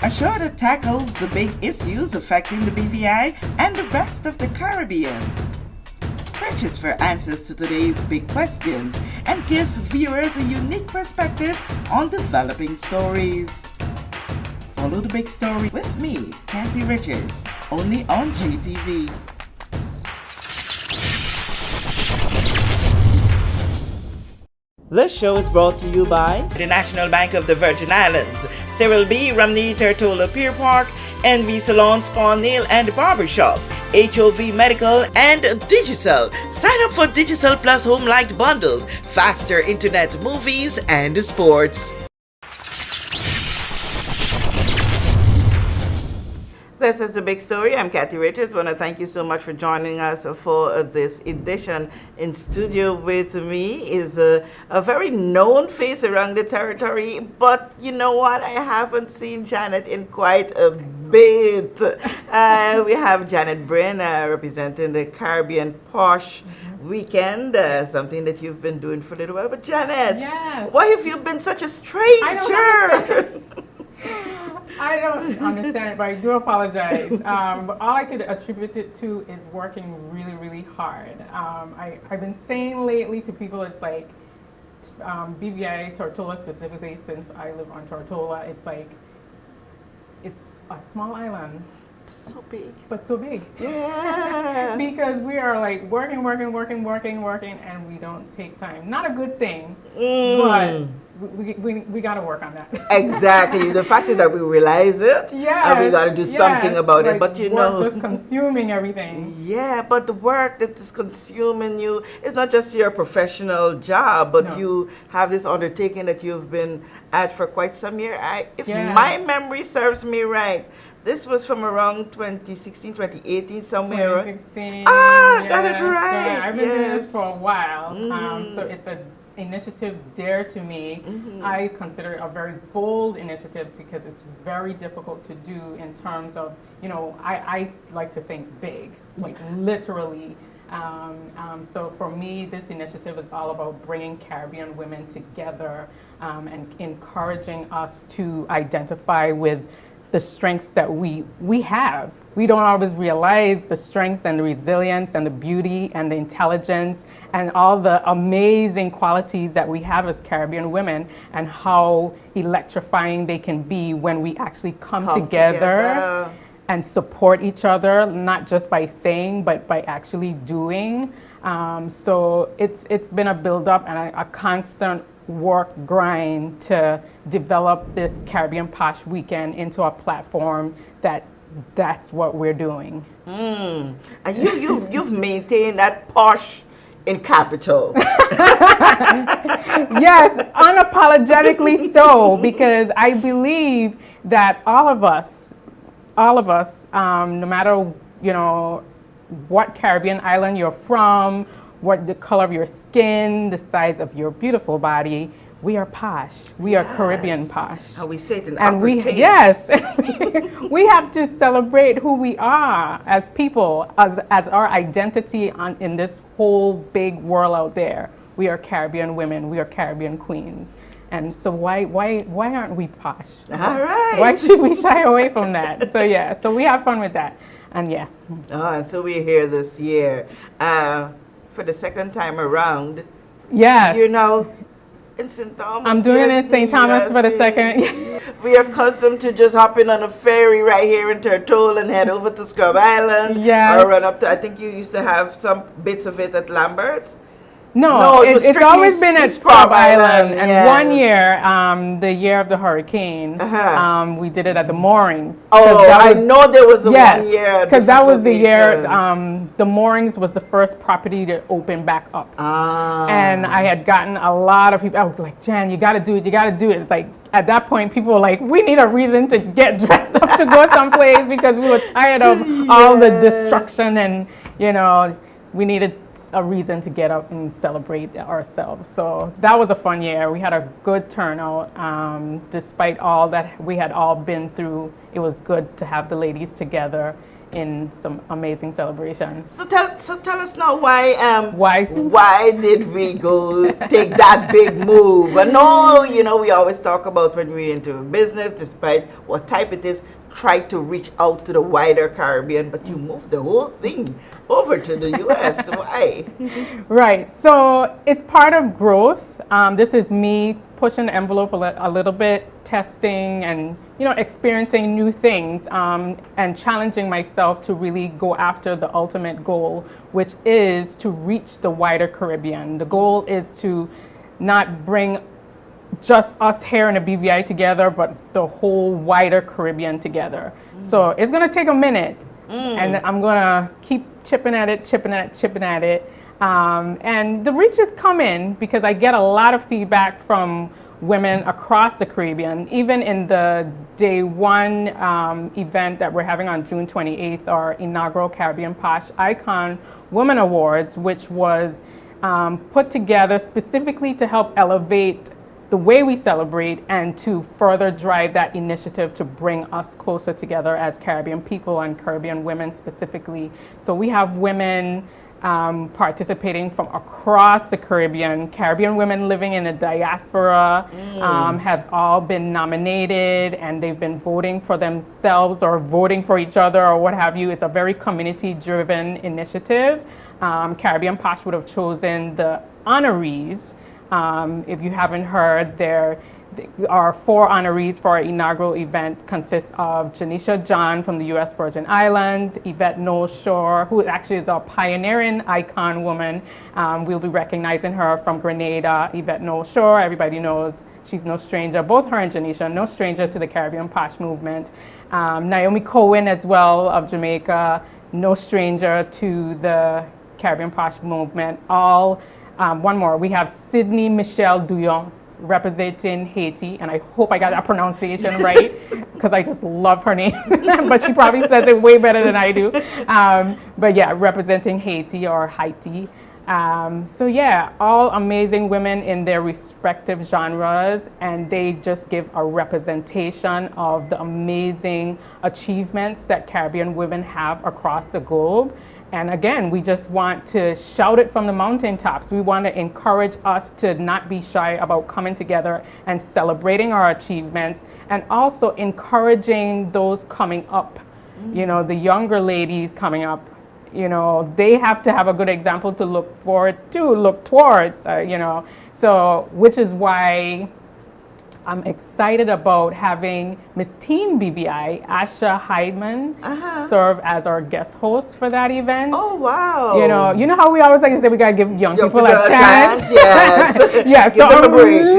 a show that tackles the big issues affecting the BVI and the rest of the Caribbean. Searches for answers to today's big questions and gives viewers a unique perspective on developing stories. Follow the big story with me, Kathy Richards, only on JTV. This show is brought to you by the National Bank of the Virgin Islands, Cyril B. Romney Turtola Pier Park, NV Salon Spa Nail and Barbershop, HOV Medical, and Digicel. Sign up for Digicel Plus Home Light Bundles, faster internet, movies, and sports. This is The Big Story. I'm Kathy Richards. I want to thank you so much for joining us for this edition. In studio with me is a very known face around the territory, but you know what? I haven't seen Janet in quite a bit. We have Janet Bryn representing the Caribbean POSH weekend, something that you've been doing for a little while. But Janet, yes. Why have you been such a stranger? I don't understand it, but I do apologize. But all I could attribute it to is working really, really hard. I've been saying lately to people, it's like BVI, Tortola specifically, since I live on Tortola, it's like, it's a small island. So big. But so big. Yeah. Because we are like working, and we don't take time. Not a good thing, but we got to work on that. Exactly. The fact is that we realize it, and we got to do something about it. But you know, just consuming everything. Yeah, but the work that is consuming you is not just your professional job, but you have this undertaking that you've been at for quite some years. If my memory serves me right, this was from around 2016, 2018, somewhere. 2016. Got it right. I've been doing this for a while. So it's an initiative dear to me. I consider it a very bold initiative because it's very difficult to do in terms of, you know, I like to think big, like literally. So for me, this initiative is all about bringing Caribbean women together and encouraging us to identify with the strengths that we have. We don't always realize the strength and the resilience and the beauty and the intelligence and all the amazing qualities that we have as Caribbean women, and how electrifying they can be when we actually come together and support each other, not just by saying, but by actually doing. So it's been a build-up and a constant work grind to develop this Caribbean POSH weekend into a platform that's what we're doing. And you've maintained that POSH in capital. Yes, unapologetically so, because I believe that all of us, no matter, you know, what Caribbean island you're from, what the color of your skin, the size of your beautiful body, we are POSH. We are Caribbean POSH. How we say it in and uppercase. We have to celebrate who we are as people, as our identity in this whole big world out there. We are Caribbean women. We are Caribbean queens. And so why aren't we POSH? All right. Why should we shy away from that? So we have fun with that. And and so we're here this year for the second time around. Yes. You know, in St. Thomas. I'm doing it in St. Thomas for the second. We are accustomed to just hopping on a ferry right here in Turtle and head over to Scrub Island. Yes. Or run up to, I think you used to have some bits of it at Lambert's. No, it's always been at Scrub Island. And yes. one year, the year of the hurricane, we did it at the moorings. Oh, I know there was a 1 year. Because that was the year, the moorings was the first property to open back up. And I had gotten a lot of people, I was like, Jan, you got to do it, you got to do it. It's like, at that point, people were like, we need a reason to get dressed up to go someplace because we were tired of all the destruction and, you know, we needed a reason to get up and celebrate ourselves. So that was a fun year. We had a good turnout. Despite all that we had all been through, it was good to have the ladies together in some amazing celebrations. So tell us now Why? why did we go take that big move? I know, we always talk about when we're into business, despite what type it is, try to reach out to the wider Caribbean, but you moved the whole thing over to the US. Why? Right. So it's part of growth. This is me pushing the envelope a little bit, testing and experiencing new things, and challenging myself to really go after the ultimate goal, which is to reach the wider Caribbean. The goal is to not bring just us here in the BVI together, but the whole wider Caribbean together. So it's going to take a minute, and I'm going to keep chipping at it. And the reach is coming because I get a lot of feedback from women across the Caribbean. Even in the day one event that we're having on June 28th, our inaugural Caribbean POSH Icon Women Awards, which was put together specifically to help elevate the way we celebrate and to further drive that initiative to bring us closer together as Caribbean people and Caribbean women specifically. So we have women participating from across the Caribbean. Caribbean women living in the diaspora have all been nominated, and they've been voting for themselves or voting for each other or what have you. It's a very community-driven initiative. Caribbean POSH would have chosen the honorees. If you haven't heard, our 4 honorees for our inaugural event consist of Janisha John from the U.S. Virgin Islands, Yvette Knowles-Shore, who actually is a pioneering icon woman. We'll be recognizing her from Grenada. Yvette Knowles-Shore, everybody knows she's no stranger. Both her and Janisha, no stranger to the Caribbean POSH movement. Naomi Cohen as well of Jamaica, no stranger to the Caribbean POSH movement. One more, we have Sydney Michelle Douillon representing Haiti, and I hope I got that pronunciation right because I just love her name, but she probably says it way better than I do. But yeah, representing Haiti or Haiti. So yeah, all amazing women in their respective genres, and they just give a representation of the amazing achievements that Caribbean women have across the globe. And again, we just want to shout it from the mountaintops. We want to encourage us to not be shy about coming together and celebrating our achievements, and also encouraging those coming up, the younger ladies coming up. They have to have a good example to look towards, So, which is why I'm excited about having Miss Teen BVI, Asha Heidman, serve as our guest host for that event. Oh, wow. You know how we always like to say we got to give young people a chance? Yes. Yeah, so I'm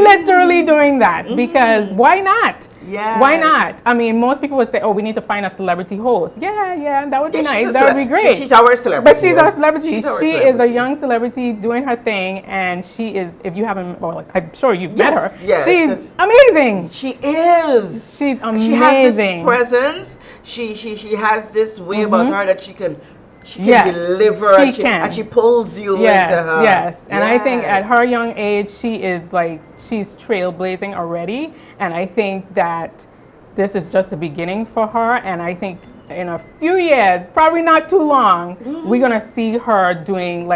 literally doing that because why not? Yeah. Why not? I mean, most people would say, oh, we need to find a celebrity host. Yeah, that would be nice. That would be great. She's our celebrity. But she's our celebrity. She celebrity. Is a young celebrity doing her thing, and she is, if you haven't, I'm sure you've met her. Yes, she's amazing. She is. She's amazing. She has this presence. She has this way about her that she can deliver, and she pulls you into her. Yes, and I think at her young age, she's trailblazing already, and I think that this is just the beginning for her, and I think in a few years, probably not too long, we're gonna see her doing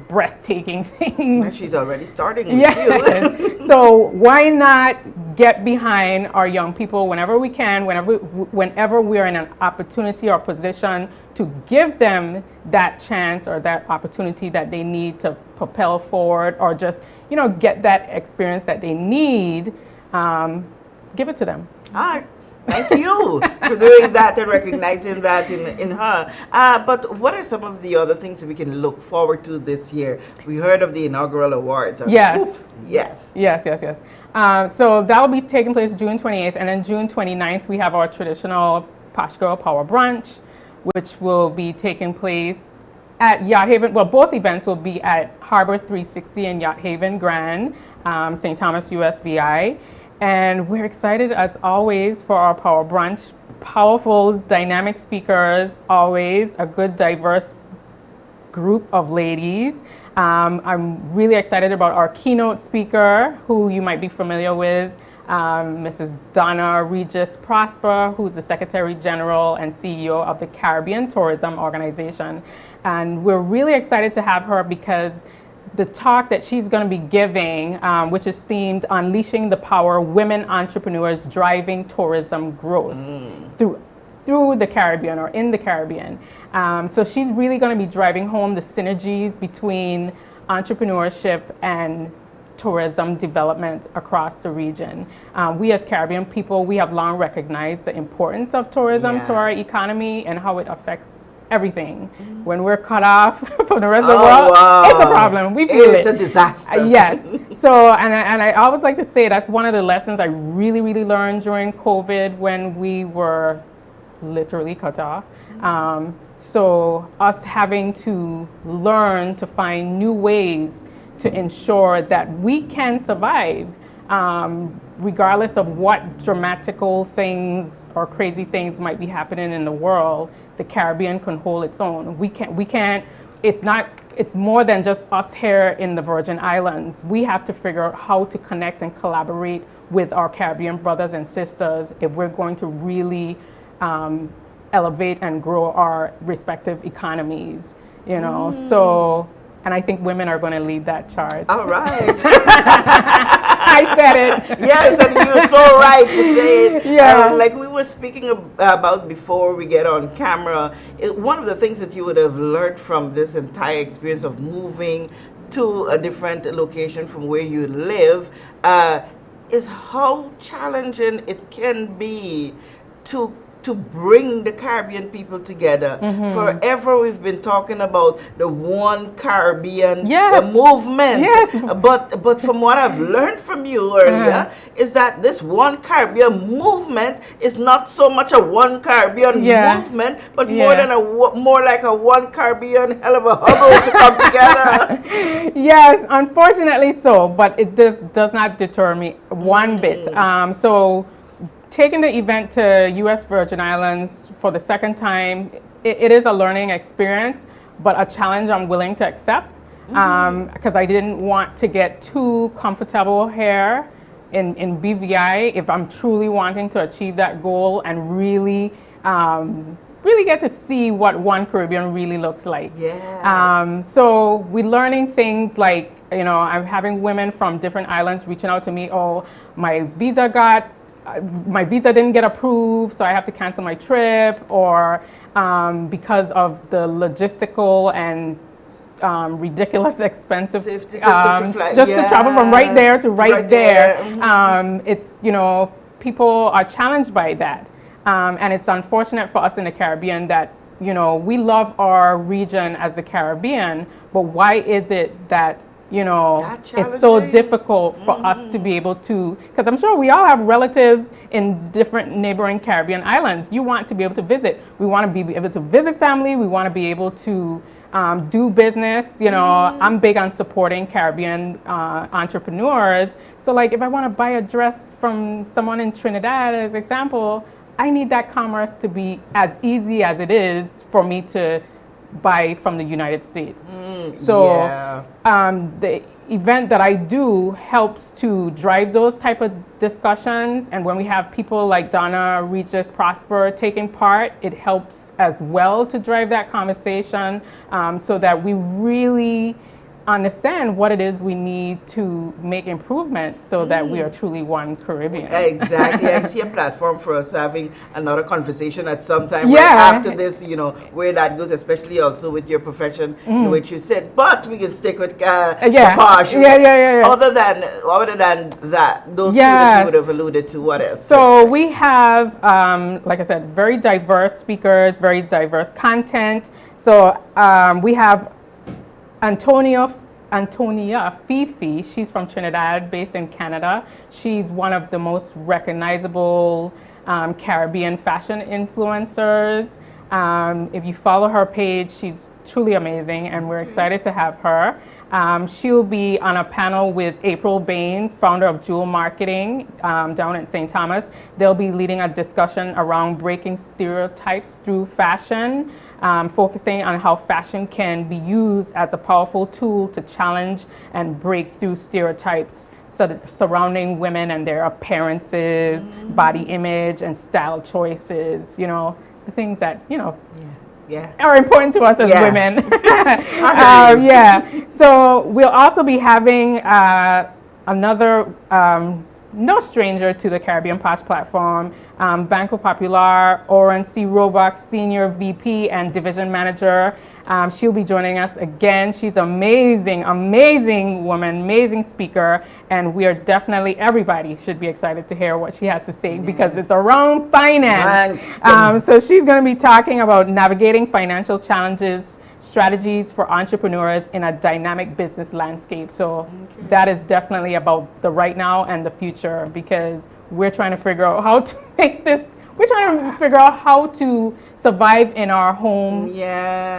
breathtaking things. And she's already starting with you. So why not get behind our young people whenever we can, whenever we're in an opportunity or position to give them that chance or that opportunity that they need to propel forward, or just get that experience that they need. Give it to them. Thank you for doing that and recognizing that in her. But what are some of the other things that we can look forward to this year? We heard of the inaugural awards. Yes. Yes. So that will be taking place June 28th, and then June 29th we have our traditional Posh Girl Power Brunch, which will be taking place at Yacht Haven. Well, both events will be at Harbor 360 and Yacht Haven Grand, St. Thomas, USVI. And we're excited, as always, for our Power Brunch. Powerful, dynamic speakers, always a good, diverse group of ladies. I'm really excited about our keynote speaker, who you might be familiar with, Mrs. Donna Regis Prosper, who's the Secretary General and CEO of the Caribbean Tourism Organization. And we're really excited to have her because the talk that she's going to be giving, which is themed Unleashing the Power of Women Entrepreneurs Driving Tourism Growth through the Caribbean or in the Caribbean. So she's really going to be driving home the synergies between entrepreneurship and tourism development across the region. We as Caribbean people, we have long recognized the importance of tourism to our economy and how it affects everything. When we're cut off from the rest of the world, it's a problem. We feel it's a disaster. Yes. So, and I always like to say that's one of the lessons I really, really learned during COVID when we were literally cut off. So us having to learn to find new ways to ensure that we can survive, regardless of what dramatical things or crazy things might be happening in the world. The Caribbean can hold its own. We can't, it's more than just us here in the Virgin Islands. We have to figure out how to connect and collaborate with our Caribbean brothers and sisters if we're going to really elevate and grow our respective economies, you know. So, and I think women are going to lead that charge. All right. I said it. Yes, and you're so right to say it. Yeah. Like we were speaking about before we get on camera, one of the things that you would have learned from this entire experience of moving to a different location from where you live is how challenging it can be to bring the Caribbean people together. Forever we've been talking about the One Caribbean movement. Yes. But from what I've learned from you earlier is that this One Caribbean movement is not so much a One Caribbean movement, but more like a One Caribbean hell of a huddle to come together. Yes, unfortunately so, but it does not deter me one bit. So taking the event to U.S. Virgin Islands for the second time, it is a learning experience, but a challenge I'm willing to accept because I didn't want to get too comfortable here in BVI if I'm truly wanting to achieve that goal and really get to see what One Caribbean really looks like. Yes. So we're learning things like, you know, I'm having women from different islands reaching out to me, oh, my visa didn't get approved, so I have to cancel my trip, or because of the logistical and ridiculous expensive to fly. Just to travel from right there to right there. It's, you know, people are challenged by that, and it's unfortunate for us in the Caribbean that, you know, we love our region as the Caribbean, but why is it that, you know, it's so difficult for us to be able to, because I'm sure we all have relatives in different neighboring Caribbean islands. You want to be able to visit. We want to be able to visit family. We want to be able to do business. You know, I'm big on supporting Caribbean entrepreneurs. So like if I want to buy a dress from someone in Trinidad, as example, I need that commerce to be as easy as it is for me to buy from the United States. So the event that I do helps to drive those type of discussions, and when we have people like Donna Regis Prosper taking part, it helps as well to drive that conversation so that we really understand what it is we need to make improvements so that we are truly One Caribbean. Exactly. I see a platform for us having another conversation at some time right after this, you know, where that goes, especially also with your profession, which you said. But we can stick with POSH. Other than that, those two that you would have alluded to, what else? So we have, like I said, very diverse speakers, very diverse content. So we have Antonia Fifi, she's from Trinidad, based in Canada. She's one of the most recognizable Caribbean fashion influencers. If you follow her page, she's truly amazing, and we're excited to have her. She'll be on a panel with April Baines, founder of Jewel Marketing down at St. Thomas. They'll be leading a discussion around breaking stereotypes through fashion, focusing on how fashion can be used as a powerful tool to challenge and break through stereotypes surrounding women and their appearances, body image, and style choices. You know, the things that are important to us as women. So we'll also be having another no stranger to the Caribbean POSH platform, Banco Popular, Oren C. Roebuck, Senior VP and Division Manager. She'll be joining us again. She's amazing, amazing woman, amazing speaker, and we are definitely, everybody should be excited to hear what she has to say because it's around finance. So she's going to be talking about navigating financial challenges, strategies for entrepreneurs in a dynamic business landscape. So that is definitely about the right now and the future because we're trying to figure out how to make this, we're trying to figure out how to survive in our home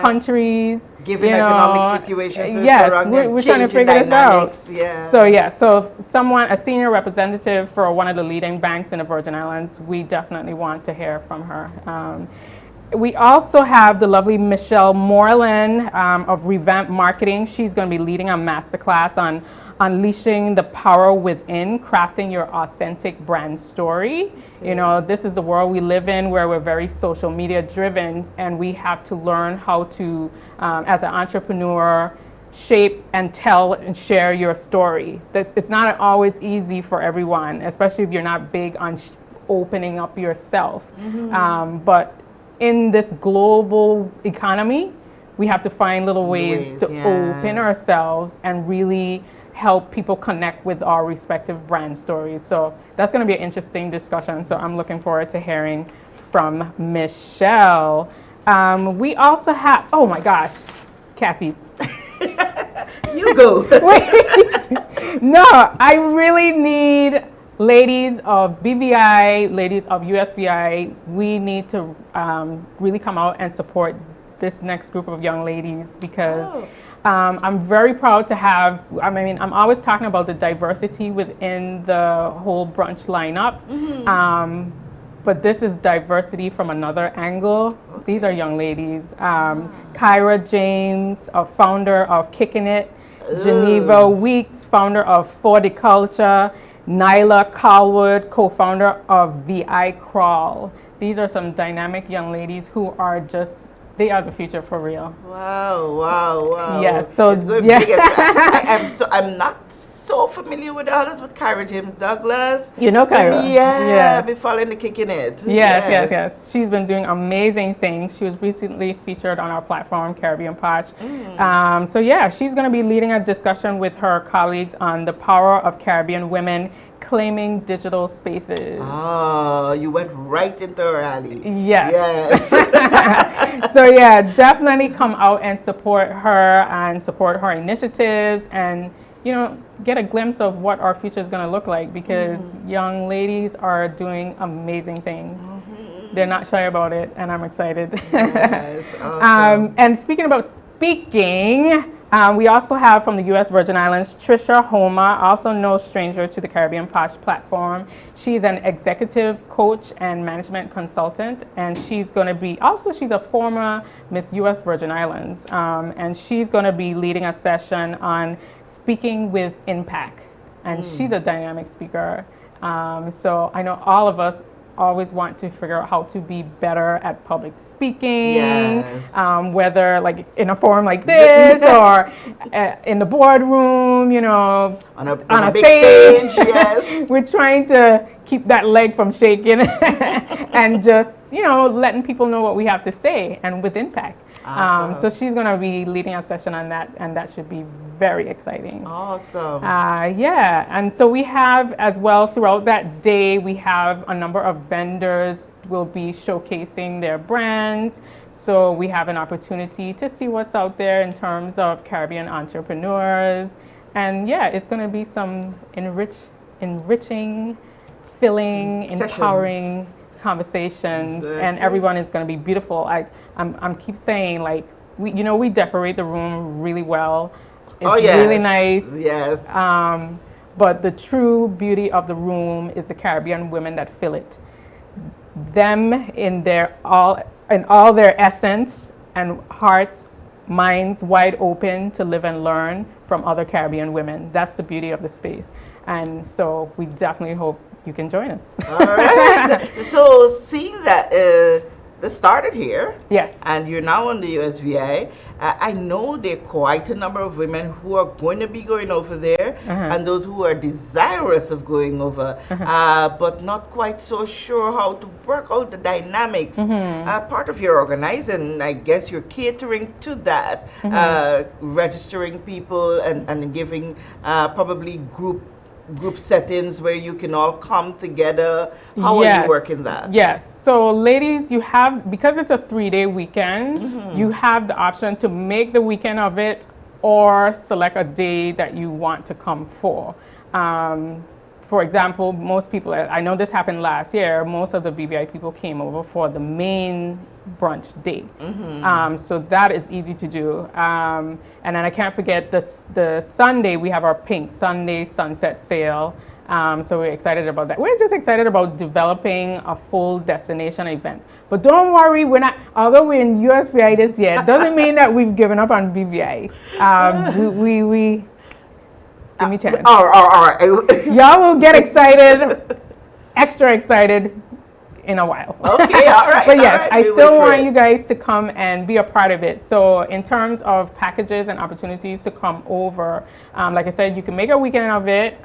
countries. Given economic situations. We're trying to figure this out. So a senior representative for one of the leading banks in the Virgin Islands, we definitely want to hear from her. We also have the lovely Michelle Moreland of Revamp Marketing. She's going to be leading a masterclass on unleashing the power within, crafting your authentic brand story. You know, this is the world we live in where we're very social media driven, and we have to learn how to, as an entrepreneur, shape and tell and share your story. It's not always easy for everyone, especially if you're not big on opening up yourself. But in this global economy, we have to find little ways to open ourselves and really help people connect with our respective brand stories. So that's going to be an interesting discussion. So I'm looking forward to hearing from Michelle. We also have, oh my gosh, Kathy. You go. Wait. No, I really need ladies of BVI, ladies of USVI, we need to really come out and support this next group of young ladies because I'm very proud to have, I'm always talking about the diversity within the whole brunch lineup, but this is diversity from another angle. These are young ladies. Kyra James, a founder of Kicking It, Geneva Weeks, founder of Forticulture, Nyla Colwood, co-founder of VI Crawl. These are some dynamic young ladies who are just, they are the future for real. Wow. Yes, so it's going big. I'm not so familiar with others, with Kyra James Douglas. You know Kyra? I've been following the Kicking It. Yes. She's been doing amazing things. She was recently featured on our platform, Caribbean POSH. She's going to be leading a discussion with her colleagues on the power of Caribbean women claiming digital spaces. Oh, you went right into her alley. Yes. So definitely come out and support her initiatives and get a glimpse of what our future is going to look like because young ladies are doing amazing things. They're not shy about it, and I'm excited. Yes, awesome. And speaking about speaking, we also have from the U.S. Virgin Islands, Trisha Homa, also no stranger to the Caribbean POSH platform. She's an executive coach and management consultant, and she's going to be, she's a former Miss U.S. Virgin Islands, and she's going to be leading a session on speaking with impact, and she's a dynamic speaker. So I know all of us always want to figure out how to be better at public speaking, whether like in a forum like this or in the boardroom, on a big stage. We're trying to keep that leg from shaking and just, letting people know what we have to say and with impact. Awesome. So she's going to be leading a session on that, and that should be very exciting. Awesome. And so we have as well throughout that day, we have a number of vendors will be showcasing their brands. So we have an opportunity to see what's out there in terms of Caribbean entrepreneurs. And it's going to be some enriching, filling, empowering conversations, and everyone is going to be beautiful. I'm keep saying, like, we decorate the room really well. It's really nice. Yes. But the true beauty of the room is the Caribbean women that fill it. Them in all their essence and hearts, minds wide open to live and learn from other Caribbean women. That's the beauty of the space. And so we definitely hope you can join us. All right. So seeing that this started here, Yes. and you're now on the USVI, I know there are quite a number of women who are going to be going over there, and those who are desirous of going over, but not quite so sure how to work out the dynamics. Part of your organizing, I guess you're catering to that, registering people and giving probably group settings where you can all come together. How are you working that? Yes. So ladies, you have, because it's a 3-day weekend, you have the option to make the weekend of it or select a day that you want to come for. For example, most people, I know this happened last year, most of the BVI people came over for the main brunch day. So that is easy to do. And then I can't forget the Sunday, we have our Pink Sunday Sunset Sale. So we're excited about that. We're just excited about developing a full destination event. But don't worry, we're not, although we're in USVI this year, it doesn't mean that we've given up on BVI. We give me a chance. All right. Y'all will get excited, extra excited in a while. Okay, all right. But yes, I still want you guys to come and be a part of it. So in terms of packages and opportunities to come over, like I said, you can make a weekend of it.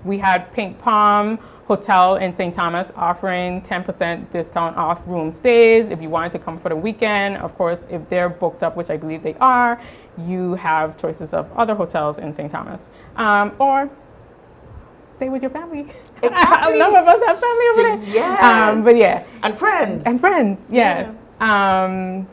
We had Pink Palm Hotel in St. Thomas offering 10% discount off room stays if you wanted to come for the weekend. Of course, if they're booked up, which I believe they are, you have choices of other hotels in St. Thomas. Or stay with your family. Exactly. A number of us have family over there. Yes. But yeah. And friends. And friends, yes. Yeah.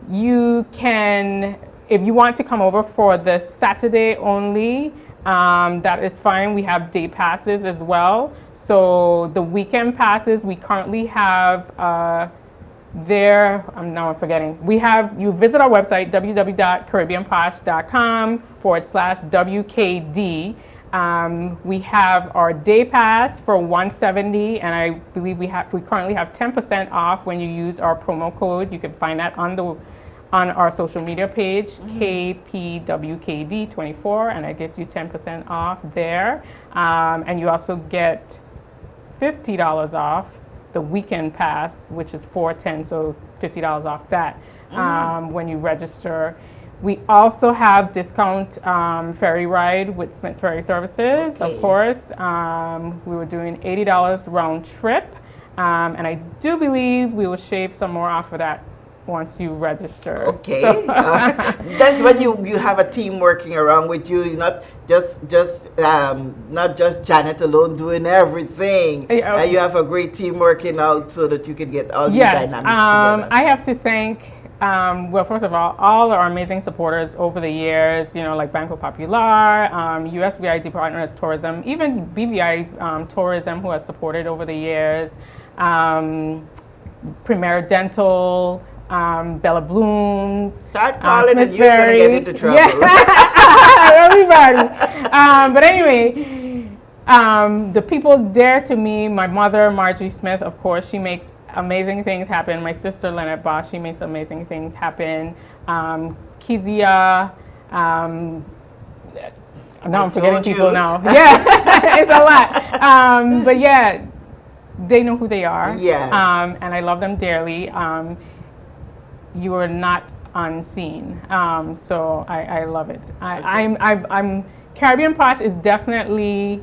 You can, if you want to come over for the Saturday only, that is fine. We have day passes as well. So the weekend passes, we currently have now I'm forgetting. You visit our website, www.caribbeanposh.com/WKD. We have our day pass for $170, and I believe we currently have 10% off when you use our promo code. You can find that on our social media page, KPWKD24, and it gets you 10% off there. And you also get $50 off the weekend pass, which is $410, so $50 off that when you register. We also have discount ferry ride with Smith's Ferry Services, of course. We were doing $80 round trip, and I do believe we will shave some more off of that once you register. Okay. So that's when you have a team working around with you. You're not just Janet alone doing everything. You have a great team working out so that you can get all these dynamics together. I have to thank well, first of all our amazing supporters over the years, like Banco Popular, USVI Department of Tourism, even BVI Tourism, who has supported over the years, Premier Dental, Bella Blooms. Start calling and you're going to get into trouble. Yeah. Everybody. But anyway, the people dear to me, my mother, Marjorie Smith, of course, she makes amazing things happen. My sister, Lynette Bosch, she makes amazing things happen. Kizia, now I'm forgetting people now. Yeah, it's a lot. But yeah, they know who they are. Yes. And I love them dearly. You are not unseen. So I love it. I'm Caribbean Posh is definitely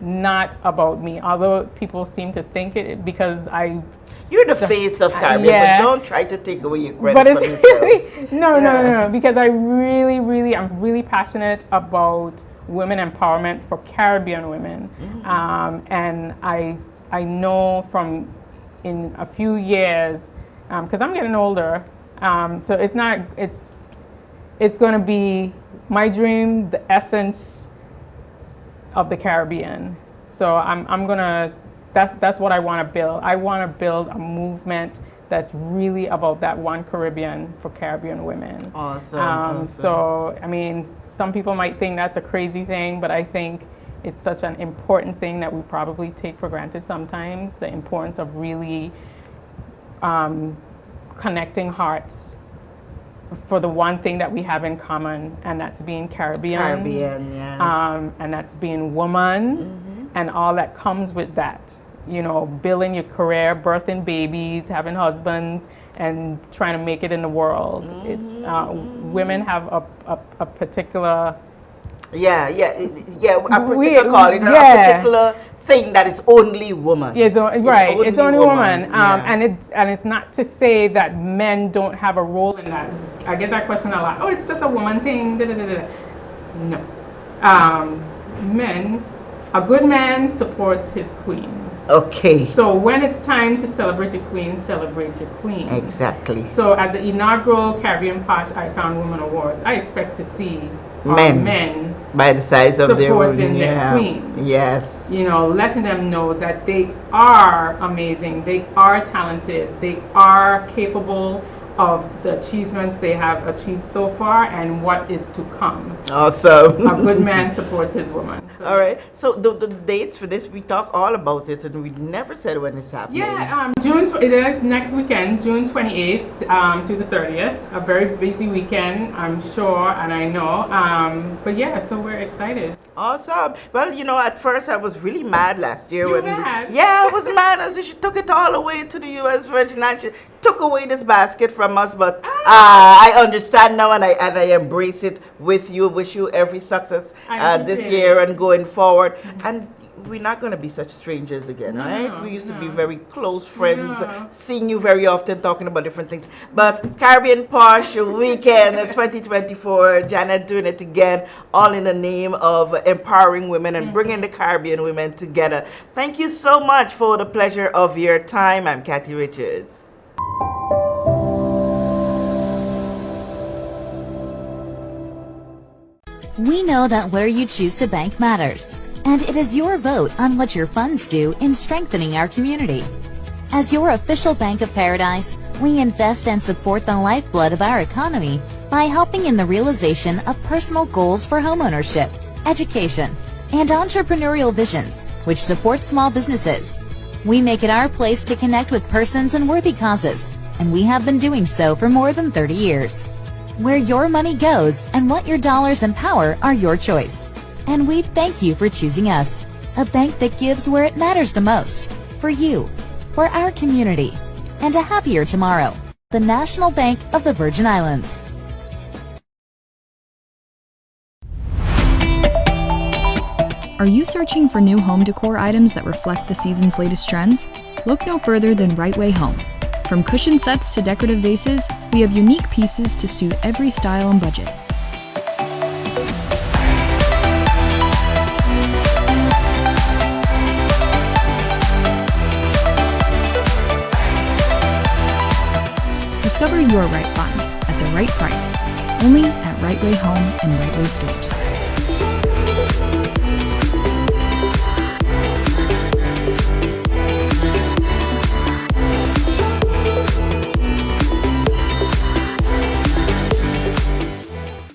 not about me, although people seem to think it because you're the face of Caribbean, but don't try to take away your credit from yourself. Really, no, because I'm really passionate about women empowerment for Caribbean women. And I know from in a few years, because I'm getting older, so it's going to be my dream, the essence of the Caribbean. So I'm gonna. That's what I want to build. I want to build a movement that's really about that one Caribbean for Caribbean women. Awesome. So I mean, some people might think that's a crazy thing, but I think it's such an important thing that we probably take for granted sometimes. The importance of really connecting hearts for the one thing that we have in common, and that's being Caribbean. Caribbean, yes. And that's being woman, and all that comes with that. You know, building your career, birthing babies, having husbands, and trying to make it in the world. It's women have a particular. Yeah. A particular calling, a particular thing that is only woman. Yeah, it's only woman. Yeah. And it's not to say that men don't have a role in that. I get that question a lot. Oh, it's just a woman thing. Da, da, da, da. No. Men, a good man supports his queen. Okay. So when it's time to celebrate your queen, celebrate your queen. Exactly. So at the inaugural Caribbean POSH Icon Women Awards, I expect to see men by the size of their queen. Yes. You know, letting them know that they are amazing, they are talented, they are capable of the achievements they have achieved so far and what is to come. Awesome. A good man supports his woman. So. All right. So the dates for this, we talk all about it, and we never said when it's happening. Yeah, it is next weekend, June 28th to the 30th. A very busy weekend, I'm sure, and I know. But yeah, so we're excited. Awesome. Well, you know, at first I was really mad last year. You were mad? Yeah, I was mad. I said she took it all away to the U.S. Virgin Islands. She took away this basket from us, but I understand now, and I embrace it with you. Wish you every success this year and going forward. And we're not going to be such strangers again, right? We used to be very close friends, seeing you very often, talking about different things. But Caribbean POSH Weekend 2024, Janet doing it again, all in the name of empowering women and bringing the Caribbean women together. Thank you so much for the pleasure of your time. I'm Kathy Richards. We know that where you choose to bank matters, and it is your vote on what your funds do in strengthening our community. As your official Bank of Paradise, we invest and support the lifeblood of our economy by helping in the realization of personal goals for homeownership, education, and entrepreneurial visions, which support small businesses. We make it our place to connect with persons and worthy causes, and we have been doing so for more than 30 years. Where your money goes and what your dollars empower are your choice. And we thank you for choosing us, a bank that gives where it matters the most, for you, for our community, and a happier tomorrow. The National Bank of the Virgin Islands. Are you searching for new home decor items that reflect the season's latest trends? Look no further than Right Way Home. From cushion sets to decorative vases, we have unique pieces to suit every style and budget. Discover your right find at the right price, only at Right Way Home and Right Way Stores.